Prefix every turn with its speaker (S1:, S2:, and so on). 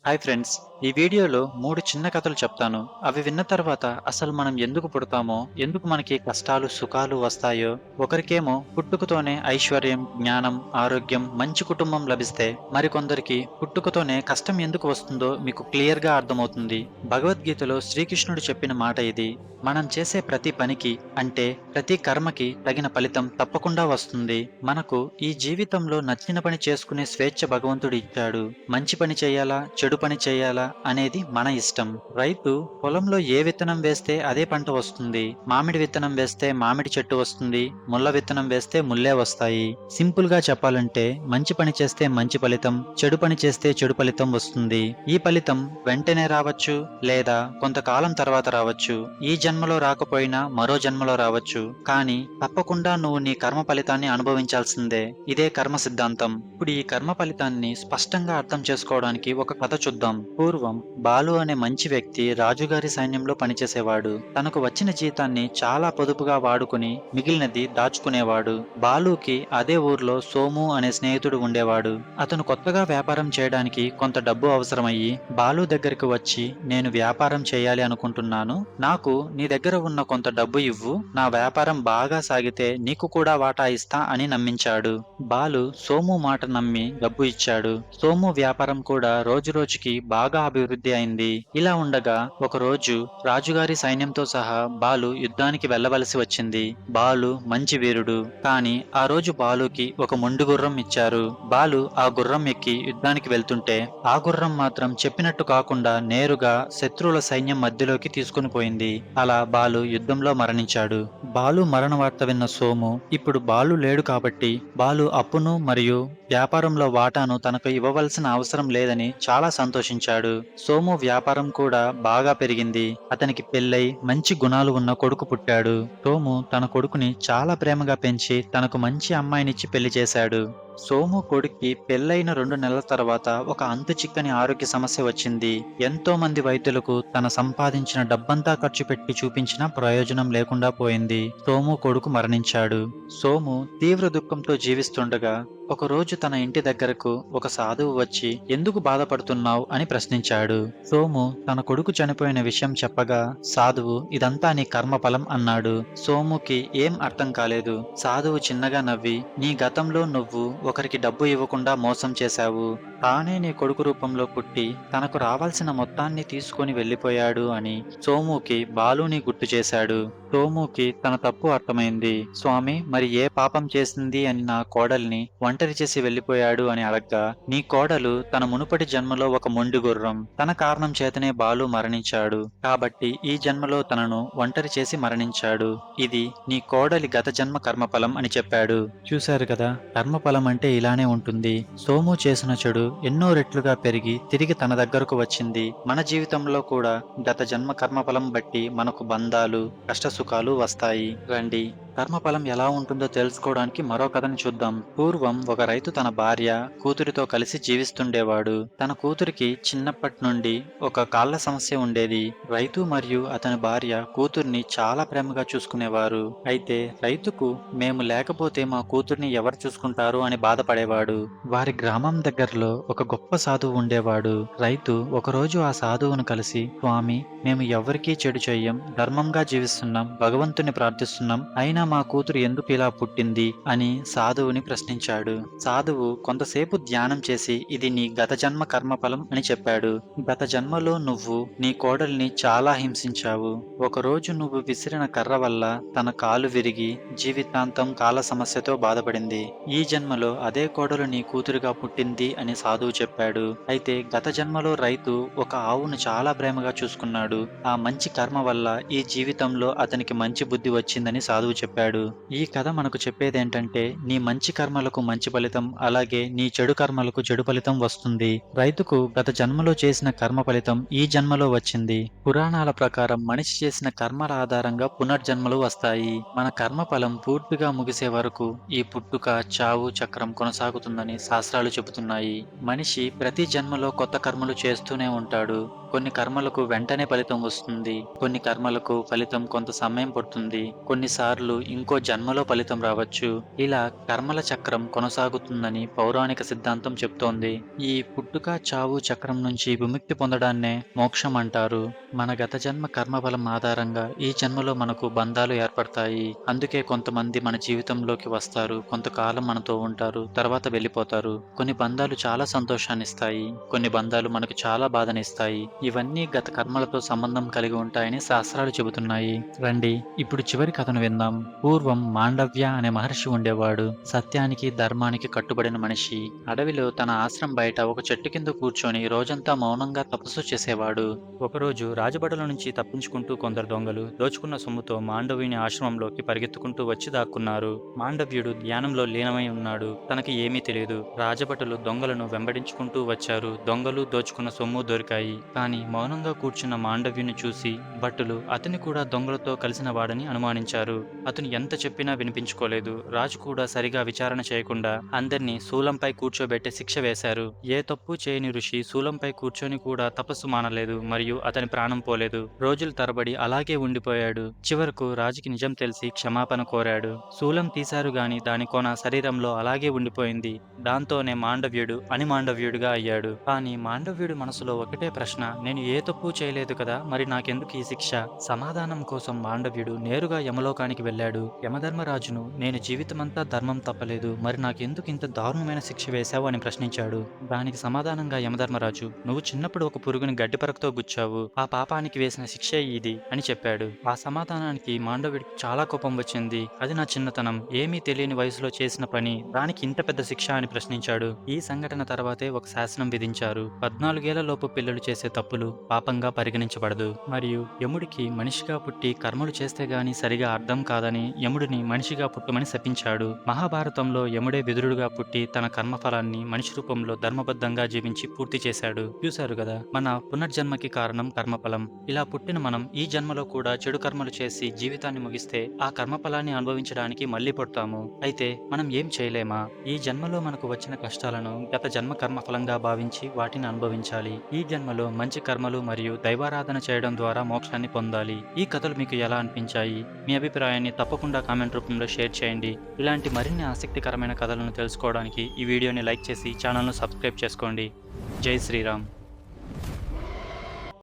S1: Hi friends. ఈ వీడియోలో 3 చిన్న కథలు చెప్తాను. అవి విన్న తర్వాత అసలు మనం ఎందుకు పుడతామో, ఎందుకు మనకి కష్టాలు, సుఖాలు వస్తాయో, ఒకరికేమో పుట్టుకతోనే ఐశ్వర్యం, జ్ఞానం, ఆరోగ్యం, మంచి కుటుంబం లభిస్తే, మరికొందరికి పుట్టుకతోనే కష్టం ఎందుకు వస్తుందో మీకు క్లియర్‌గా అర్థమవుతుంది. భగవద్గీతలో శ్రీకృష్ణుడు చెప్పిన మాట ఇది. మనం చేసే ప్రతి పనికి అంటే ప్రతి కర్మకి తగిన ఫలితం తప్పకుండా వస్తుంది. మనకు ఈ జీవితంలో నచ్చిన పని చేసుకునే స్వేచ్ఛ భగవంతుడు ఇచ్చాడు. మంచి పని చేయాలా, చెడు పని చేయాలా అనేది మన ఇష్టం. రైతు పొలంలో ఏ విత్తనం వేస్తే అదే పంట వస్తుంది. మామిడి విత్తనం వేస్తే మామిడి చెట్టు వస్తుంది. ముళ్ళ విత్తనం వేస్తే ముల్లే వస్తాయి. సింపుల్ గా చెప్పాలంటే మంచి పని చేస్తే మంచి ఫలితం, చెడు పని చేస్తే చెడు ఫలితం వస్తుంది. ఈ ఫలితం వెంటనే రావచ్చు లేదా కొంతకాలం తర్వాత రావచ్చు. ఈ జన్మలో రాకపోయినా మరో జన్మలో రావచ్చు. కానీ తప్పకుండా నువ్వు నీ కర్మ ఫలితాన్ని అనుభవించాల్సిందే. ఇదే కర్మ సిద్ధాంతం. ఇప్పుడు ఈ కర్మ ఫలితాన్ని స్పష్టంగా అర్థం చేసుకోవడానికి ఒక కథ చూద్దాం. పూర్వం బాలు అనే మంచి వ్యక్తి రాజుగారి సైన్యంలో పనిచేసేవాడు. తనకు వచ్చిన జీతాన్ని చాలా పొదుపుగా వాడుకుని మిగిలినది దాచుకునేవాడు. బాలుకి అదే ఊర్లో సోము అనే స్నేహితుడు ఉండేవాడు. అతను కొత్తగా వ్యాపారం చేయడానికి కొంత డబ్బు అవసరమయ్యి బాలు దగ్గరికి వచ్చి, నేను వ్యాపారం చేయాలి అనుకుంటున్నాను. నాకు నీ దగ్గర ఉన్న కొంత డబ్బు ఇవ్వు. నా వ్యాపారం బాగా సాగితే నీకు కూడా వాటా ఇస్తా అని నమ్మించాడు. బాలు సోము మాట నమ్మి డబ్బు ఇచ్చాడు. సోము వ్యాపారం కూడా రోజురోజుకి బాగా అభివృద్ధి అయింది. ఇలా ఉండగా ఒకరోజు రాజుగారి సైన్యంతో సహా బాలు యుద్ధానికి వెళ్ళవలసి వచ్చింది. బాలు మంచి వీరుడు. కానీ ఆ రోజు బాలుకి ఒక మొండి గుర్రం ఇచ్చారు. బాలు ఆ గుర్రం ఎక్కి యుద్ధానికి వెళ్తుంటే ఆ గుర్రం మాత్రం చెప్పినట్టు కాకుండా నేరుగా శత్రువుల సైన్యం మధ్యలోకి తీసుకుని పోయింది. అలా బాలు యుద్ధంలో మరణించాడు. బాలు మరణ వార్త విన్న సోము ఇప్పుడు బాలు లేడు కాబట్టి బాలు అప్పును మరియు వ్యాపారంలో వాటాను తనకు ఇవ్వవలసిన అవసరం లేదని చాలా సంతోషించాడు. సోము వ్యాపారం కూడా బాగా పెరిగింది. అతనికి పెళ్ళై మంచి గుణాలు ఉన్న కొడుకు పుట్టాడు. సోము తన కొడుకుని చాలా ప్రేమగా పెంచి తనకు మంచి అమ్మాయినిచ్చి పెళ్లి చేశాడు. సోము కొడుక్కి పెళ్లైన 2 నెలల తర్వాత ఒక అంతు చిక్కని ఆరోగ్య సమస్య వచ్చింది. ఎంతో మంది వైద్యులకు తన సంపాదించిన డబ్బంతా ఖర్చు పెట్టి చూపించినా ప్రయోజనం లేకుండా పోయింది. సోము కొడుకు మరణించాడు. సోము తీవ్ర దుఃఖంతో జీవిస్తుండగా ఒకరోజు తన ఇంటి దగ్గరకు ఒక సాధువు వచ్చి ఎందుకు బాధపడుతున్నావు అని ప్రశ్నించాడు. సోము తన కొడుకు చనిపోయిన విషయం చెప్పగా సాధువు ఇదంతా నీ కర్మఫలం అన్నాడు. సోముకి ఏం అర్థం కాలేదు. సాధువు చిన్నగా నవ్వి, నీ గతంలో నువ్వు ఒకరికి డబ్బు ఇవ్వకుండా మోసం చేశావు. తానే నీ కొడుకు రూపంలో పుట్టి తనకు రావాల్సిన మొత్తాన్ని తీసుకొని వెళ్ళిపోయాడు అని సోముకి బాలుని గుర్తు చేశాడు. సోముకి తన తప్పు అర్థమైంది. స్వామి, మరి ఏ పాపం చేసింది అని నా కోడల్ని ఒంటరి చేసి వెళ్ళిపోయాడు అని అడగ్గా, నీ కోడలు తన మునుపటి జన్మలో ఒక మొండి గుర్రం. తన కారణం చేతనే బాలు మరణించాడు. కాబట్టి ఈ జన్మలో తనను ఒంటరి చేసి మరణించాడు. ఇది నీ కోడలి గత జన్మ కర్మఫలం అని చెప్పాడు. చూశారు కదా, కర్మఫలం అంటే ఇలానే ఉంటుంది. సోము చేసిన చెడు ఎన్నో రెట్లుగా పెరిగి తిరిగి తన దగ్గరకు వచ్చింది. మన జీవితంలో కూడా గత జన్మ కర్మఫలం బట్టి మనకు బంధాలు, కష్టసుఖాలు వస్తాయి. రండి, కర్మఫలం ఎలా ఉంటుందో తెలుసుకోవడానికి మరో కథని చూద్దాం. పూర్వం ఒక రైతు తన భార్య, కూతురితో కలిసి జీవిస్తుండేవాడు. తన కూతురికి చిన్నప్పటి నుండి ఒక కాళ్ల సమస్య ఉండేది. రైతు మరియు అతని భార్య కూతుర్ని చాలా ప్రేమగా చూసుకునేవారు. అయితే రైతుకు మేము లేకపోతే మా కూతుర్ని ఎవరు చూసుకుంటారు అని బాధపడేవాడు. వారి గ్రామం దగ్గరలో ఒక గొప్ప సాధువు ఉండేవాడు. రైతు ఒకరోజు ఆ సాధువును కలిసి, స్వామి, మేము ఎవ్వరికీ చెడు చెయ్యం, ధర్మంగా జీవిస్తున్నాం, భగవంతుని ప్రార్థిస్తున్నాం, అయినా మా కూతురు ఎందుకు ఇలా పుట్టింది అని సాధువుని ప్రశ్నించాడు. సాధువు కొంతసేపు ధ్యానం చేసి ఇది నీ గత జన్మ కర్మఫలం అని చెప్పాడు. గత జన్మలో నువ్వు నీ కోడల్ని చాలా హింసించావు. ఒకరోజు నువ్వు విసిరిన కర్ర వల్ల తన కాలు విరిగి జీవితాంతం కాల సమస్యతో బాధపడింది. ఈ జన్మలో అదే కోడలు నీ కూతురుగా పుట్టింది అని సాధువు చెప్పాడు. అయితే గత జన్మలో రైతు ఒక ఆవును చాలా ప్రేమగా చూసుకున్నాడు. ఆ మంచి కర్మ వల్ల ఈ జీవితంలో అతనికి మంచి బుద్ధి వచ్చిందని సాధువు చెప్పాడు. ఈ కథ మనకు చెప్పేదేంటంటే, నీ మంచి కర్మలకు మంచి ఫలితం, అలాగే నీ చెడు కర్మలకు చెడు ఫలితం వస్తుంది. రైతుకు గత జన్మలో చేసిన కర్మ ఫలితం ఈ జన్మలో వచ్చింది. పురాణాల ప్రకారం మనిషి చేసిన కర్మల ఆధారంగా పునర్జన్మలు వస్తాయి. మన కర్మ ఫలం పూర్తిగా ముగిసే వరకు ఈ పుట్టుక, చావు చక్రం కొనసాగుతుందని శాస్త్రాలు చెబుతున్నాయి. మనిషి ప్రతి జన్మలో కొత్త కర్మలు చేస్తూనే ఉంటాడు. కొన్ని కర్మలకు వెంటనే ఫలితం వస్తుంది. కొన్ని కర్మలకు ఫలితం కొంత సమయం పడుతుంది. కొన్నిసార్లు ఇంకో జన్మలో ఫలితం రావచ్చు. ఇలా కర్మల చక్రం కొనసాగుతుందని పౌరాణిక సిద్ధాంతం చెప్తోంది. ఈ పుట్టుక, చావు చక్రం నుంచి విముక్తి పొందడాన్నే మోక్షం అంటారు. మన గత జన్మ కర్మబలం ఆధారంగా ఈ జన్మలో మనకు బంధాలు ఏర్పడతాయి. అందుకే కొంతమంది మన జీవితంలోకి వస్తారు. కొంతకాలం మనతో ఉంటారు. తర్వాత వెళ్ళిపోతారు. కొన్ని బంధాలు చాలా సంతోషాన్నిస్తాయి. కొన్ని బంధాలు మనకు చాలా బాధనిస్తాయి. ఇవన్నీ గత కర్మలతో సంబంధం కలిగి ఉంటాయని శాస్త్రాలు చెబుతున్నాయి. రండి ఇప్పుడు చివరి కథను విందాం. పూర్వం మాండవ్య అనే మహర్షి ఉండేవాడు. సత్యానికి, ధర్మానికి కట్టుబడిన మనిషి. అడవిలో తన ఆశ్రమం బయట ఒక చెట్టు కింద కూర్చొని రోజంతా మౌనంగా తపస్సు చేసేవాడు. ఒకరోజు రాజబడుల నుంచి తప్పించుకుంటూ కొందరు దొంగలు దోచుకున్న సొమ్ముతో మాండవ్యుని ఆశ్రమంలోకి పరిగెత్తుకుంటూ వచ్చి దాక్కున్నారు. మాండవ్యుడు ధ్యానంలో లీనమై ఉన్నాడు. తనకి ఏమీ తెలియదు. రాజభటులు దొంగలను వెంబడించుకుంటూ వచ్చారు. దొంగలు దోచుకున్న సొమ్ము దొరికాయి. కానీ మౌనంగా కూర్చున్న మాండవ్యుని చూసి భటులు అతని కూడా దొంగలతో కలిసిన వాడని అనుమానించారు. అతను ఎంత చెప్పినా వినిపించుకోలేదు. రాజు కూడా సరిగా విచారణ చేయకుండా అందర్నీ శూలంపై కూర్చోబెట్టి శిక్ష వేశారు. ఏ తప్పు చేయని ఋషి శూలంపై కూర్చొని కూడా తపస్సు మానలేదు మరియు అతని ప్రాణం పోలేదు. రోజుల తరబడి అలాగే ఉండిపోయాడు. చివరకు రాజుకి నిజం తెలిసి క్షమాపణ కోరాడు. శూలం తీశారు గాని దాని కొన శరీరంలో అలాగే ఉండిపోయింది. దాంతోనే మాండవ్యుడు అనిమాండవ్యుడిగా అయ్యాడు. కానీ మాండవ్యుడి మనసులో ఒకటే ప్రశ్న, నేను ఏ తప్పు చేయలేదు కదా, మరి నాకెందుకు ఈ శిక్ష? సమాధానం కోసం మాండవ్యుడు నేరుగా యమలోకానికి వెళ్ళాడు. యమధర్మరాజును, నేను జీవితమంతా ధర్మం తప్పలేదు, మరి నాకెందుకు ఇంత దారుణమైన శిక్ష వేశావు అని ప్రశ్నించాడు. దానికి సమాధానంగా యమధర్మరాజు, నువ్వు చిన్నప్పుడు ఒక పురుగుని గడ్డిపరకతో గుచ్చావు, ఆ పాపానికి వేసిన శిక్షే ఇది అని చెప్పాడు. ఆ సమాధానానికి మాండవ్యుడికి చాలా కోపం వచ్చింది. అది నా చిన్నతనం, ఏమీ తెలియని వయసులో చేసిన పని, దానికి ఇంత పెద్ద శిక్ష అని ప్రశ్నించాడు. ఈ సంఘటన తర్వాతే ఒక శాసనం విధించారు. 14 లోపు పిల్లలు చేసే తప్పులు పాపంగా పరిగణించబడదు. మరియు యముడికి మనిషిగా పుట్టి కర్మలు చేస్తే గాని సరిగా అర్థం కాదని యముడిని మనిషిగా పుట్టమని శపించాడు. మహాభారతంలో యముడే విదురుడుగా పుట్టి తన కర్మఫలాన్ని మనిషి రూపంలో ధర్మబద్ధంగా జీవించి పూర్తి చేశాడు. చూశారు కదా, మన పునర్జన్మకి కారణం కర్మఫలం. ఇలా పుట్టిన మనం ఈ జన్మలో కూడా చెడు కర్మలు చేసి జీవితాన్ని ముగిస్తే ఆ కర్మఫలాన్ని అనుభవించడానికి మళ్ళీ పుడతాము. అయితే మనం ఏం చేయలేమా? ఈ జన్మలో మనకు వచ్చిన కష్టాలను గత జన్మ కర్మఫలంగా భావించి వాటిని అనుభవించాలి. ఈ జన్మలో మంచి కర్మలు మరియు దైవారాధన చేయడం ద్వారా మోక్షాన్ని పొందాలి. ఈ కథలు మీకు ఎలా అనిపించాయి? మీ అభిప్రాయాన్ని తప్పకుండా కామెంట్ రూపంలో షేర్ చేయండి. ఇలాంటి మరిన్ని ఆసక్తికరమైన కథలను తెలుసుకోవడానికి ఈ వీడియోని లైక్ చేసి ఛానల్ను సబ్స్క్రైబ్ చేసుకోండి. జై శ్రీరామ్.